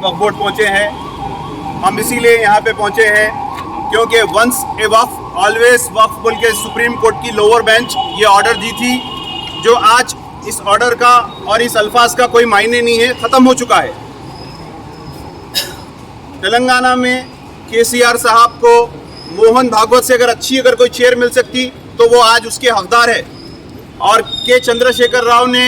वक्फ board पहुँचे हैं। हम इसीलिए यहाँ पे पहुँचे हैं क्योंकि वंस ए वक्फ ऑलवेज वक्फ बोल के सुप्रीम कोर्ट की लोअर बेंच ये ऑर्डर दी थी, जो आज इस ऑर्डर का और इस अल्फाज का कोई मायने नहीं है, ख़त्म हो चुका है। तेलंगाना में केसीआर साहब को मोहन भागवत से अगर कोई चेयर मिल सकती तो वो आज उसके हकदार है। और के चंद्रशेखर राव ने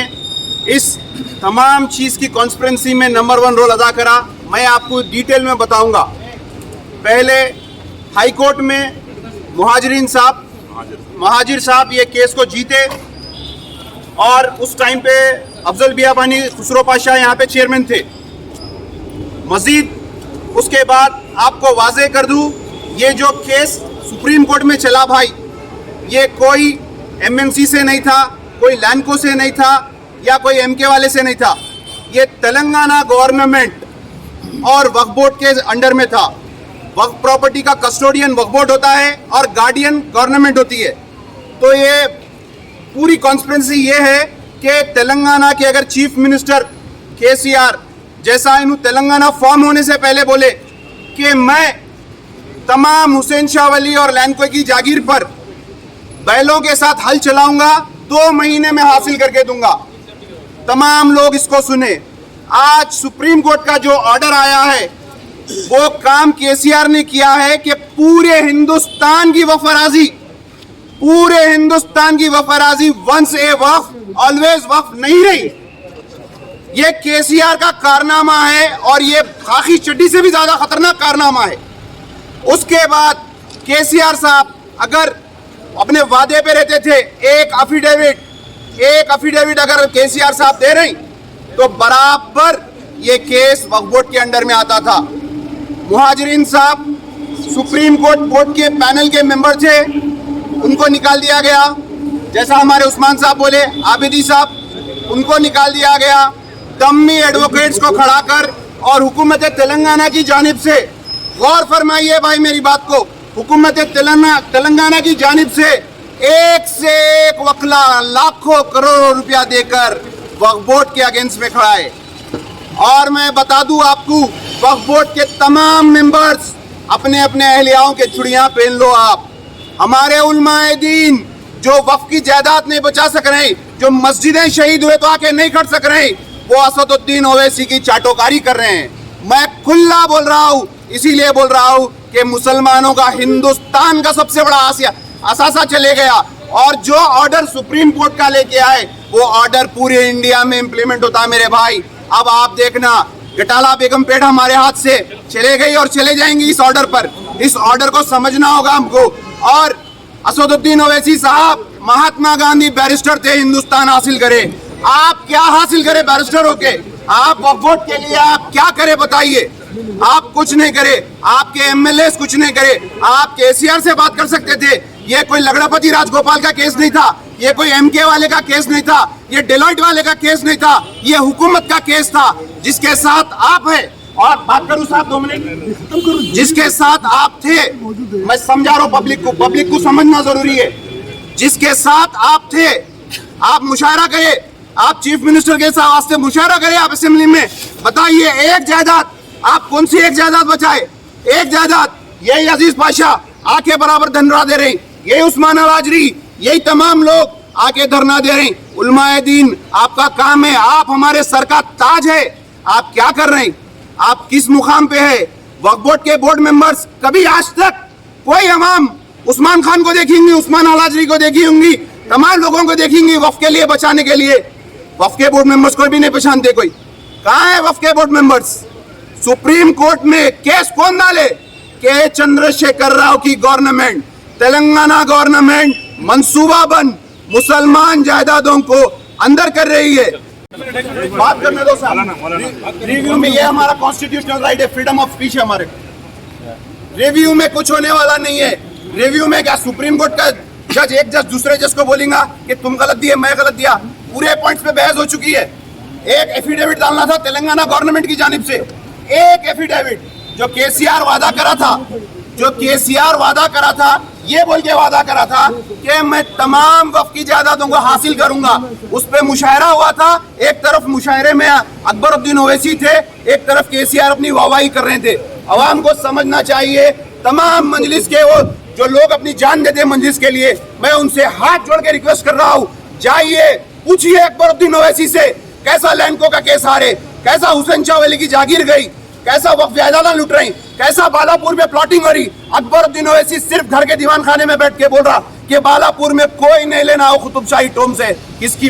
इस तमाम चीज़ की कॉन्स्पिरेंसी में नंबर 1 रोल अदा करा। मैं आपको डिटेल में बताऊंगा। पहले हाई कोर्ट में महाजिर साहब ये केस को जीते और उस टाइम पे अफजल बियाबानी खुसरो पाशाह यहाँ पे चेयरमैन थे। मजीद उसके बाद आपको वाजे कर दूँ, ये जो केस सुप्रीम कोर्ट में चला भाई, ये कोई एमएमसी से नहीं था, कोई लैंडको से नहीं था या कोई एमके वाले से नहीं था। ये तेलंगाना गवर्नमेंट और वक्फ बोर्ड के अंडर में था। वक्फ प्रॉपर्टी का कस्टोडियन वक्फ बोर्ड होता है और गार्डियन गवर्नमेंट होती है। तो ये पूरी कॉन्स्पिरेंसी ये है कि तेलंगाना के अगर चीफ मिनिस्टर केसीआर जैसा इन तेलंगाना फॉर्म होने से पहले बोले कि मैं तमाम हुसैन शाह वली और लैंडको की जागीर पर बैलों के साथ हल चलाऊंगा, 2 महीने में हासिल करके दूंगा। तमाम लोग इसको सुने। आज सुप्रीम कोर्ट का जो ऑर्डर आया है वो काम केसीआर ने किया है कि पूरे हिंदुस्तान की वफराजी वंस ए वक्फ ऑलवेज वक्फ नहीं रही। ये केसीआर का कारनामा है और ये खाकी चड्डी से भी ज्यादा खतरनाक कारनामा है। उसके बाद केसीआर साहब अगर अपने वादे पे रहते थे, एक अफिडेविट अगर केसीआर साहब दे रहे तो बराबर ये केस वक्फ बोर्ड के अंडर में आता था। मुहाजिरीन साहब सुप्रीम कोर्ट बोर्ड के पैनल के मेंबर थे, उनको निकाल दिया गया। जैसा हमारे उस्मान साहब बोले, आबिदी साहब, उनको निकाल दिया गया। डम्मी एडवोकेट्स को खड़ा कर और हुकूमत तेलंगाना की जानिब से, गौर फरमाइए भाई मेरी बात को, हुकूमत तेलंगाना की जानिब से एक से एक वकला लाखों करोड़ों रुपया देकर वक्फ बोर्ड के अगेंस्ट में खड़ा है। और मैं बता दूं आपको, वक्फ बोर्ड के तमाम मेंबर्स अपने अपने अहलियाओं के चूड़ियां पहन लो। आप हमारे उलमाए दीन जो वक्फ की जायदाद नहीं बचा सक रहे, जो मस्जिदें शहीद हुए तो आके नहीं खड़ सक रहे, वो असदुद्दीन ओवैसी की चाटोकारी कर रहे हैं। मैं खुला बोल रहा हूँ, इसीलिए बोल रहा हूँ कि मुसलमानों का हिंदुस्तान का सबसे बड़ा असासा चले गया और जो ऑर्डर सुप्रीम कोर्ट का लेके आए वो ऑर्डर पूरे इंडिया में इंप्लीमेंट होता है मेरे भाई। अब आप देखना, गटाला बेगमपेट हमारे हाथ से चले गई और चले जाएंगी इस ऑर्डर पर। इस ऑर्डर को समझना होगा हमको। और असदुद्दीन ओवैसी साहब महात्मा गांधी बैरिस्टर थे, हिंदुस्तान हासिल करे। आप क्या हासिल करे बैरिस्टर होके? आप वक्फ बोर्ड के लिए आप क्या करे बताइए? आप कुछ नहीं करे, आपके एमएलए कुछ नहीं करे। आप केसीआर से बात कर सकते थे। ये कोई लगड़ापति राजगोपाल का केस नहीं था, ये कोई एमके वाले का केस नहीं था, ये डेलॉइट वाले का केस नहीं था, ये हुकूमत का केस था जिसके साथ आप है। और बात करूं साहब 2 मिनट, जिसके साथ आप थे, मैं समझा रहा हूं पब्लिक को समझना जरूरी है। जिसके साथ आप थे, आप मुशायरा करें, आप चीफ मिनिस्टर के साथ वास्ते मुशायरा करें, आप असेंबली में बताइए एक जायदाद, आप कौन सी एक जायदाद बचाए? एक जायदाद यही अजीज पाशा आके बराबर धरना दे रहे, यही उस्मान अल-हाजरी, यही तमाम लोग आके धरना दे रहे। उलमाए दीन आपका काम है, आप हमारे सर का ताज है। आप क्या कर रहे हैं? आप किस मुकाम पे है? वक्फ बोर्ड के बोर्ड मेंबर्स कभी आज तक कोई अवाम उस्मान खान को देखेंगी, उस्मान अल-हाजरी को देखी होंगी, तमाम लोगों को देखेंगी वक्फ के लिए बचाने के लिए। वक्फ के बोर्ड मेंबर्स को भी नहीं पहचानते कोई। कहाँ है वक्फ के बोर्ड मेंबर्स? सुप्रीम कोर्ट में केस कौन डाले? के चंद्रशेखर राव की गवर्नमेंट, तेलंगाना गवर्नमेंट मंसूबाबंद मुसलमान जायदादों को अंदर कर रही है। बात करने दो साहब। रिव्यू में ये हमारा कॉन्स्टिट्यूशनल राइट है, फ्रीडम ऑफ स्पीच है हमारे। रिव्यू में कुछ होने वाला नहीं है। रिव्यू में क्या सुप्रीम कोर्ट का जज एक जज दूसरे जज को बोलेगा कि तुम गलत दिए, मैं गलत दिया? पूरे पॉइंट्स पे बहस हो चुकी है। एक एफिडेविट डालना था तेलंगाना गवर्नमेंट की जानिब से, एक एफिडेविट जो केसीआर वादा करा था जो केसीआर वादा करा था, ये बोल के वादा करा था कि मैं तमाम वक्फ की जायदादों को हासिल करूंगा, उस पे मुशायरा हुआ था। एक तरफ मुशायरे में अकबरुद्दीन ओवैसी थे, एक तरफ केसीआर अपनी वाहवाही कर रहे थे। अवाम को समझना चाहिए, तमाम मजलिस के वो जो लोग अपनी जान देते हैं मजलिस के लिए, मैं उनसे हाथ जोड़ के रिक्वेस्ट कर रहा हूँ, जाइए पूछिए अकबरुद्दीन ओवैसी से कैसा लैंडको का केस हारे, कैसा हुसैन शाह वली की जागीर गई, कैसा वक्फ जायदाद लुट रही, कैसा बालापुर में प्लॉटिंग हो रही। अकबरुद्दीन ओवैसी सिर्फ घर के दीवान खाने में बैठ के बोल रहा कि बालापुर में कोई नहीं लेना हो कुतुबशाही टोम से, किसकी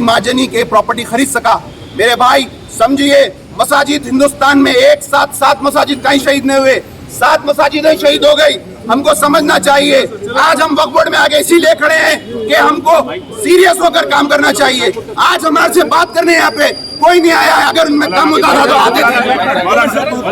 माजनी के प्रॉपर्टी खरीद सका। मेरे भाई समझिए, मसाजिद हिंदुस्तान में एक साथ 7 मसाजिद कहीं शहीद नहीं हुए, 7 मसाजिदें शहीद हो गई। हमको समझना चाहिए, आज हम वक्फ बोर्ड में आगे इसीलिए खड़े हैं कि हमको सीरियस होकर काम करना चाहिए। आज हमारे से बात करने यहाँ पे कोई नहीं आया है, अगर उनमें कम होता था तो आते थे।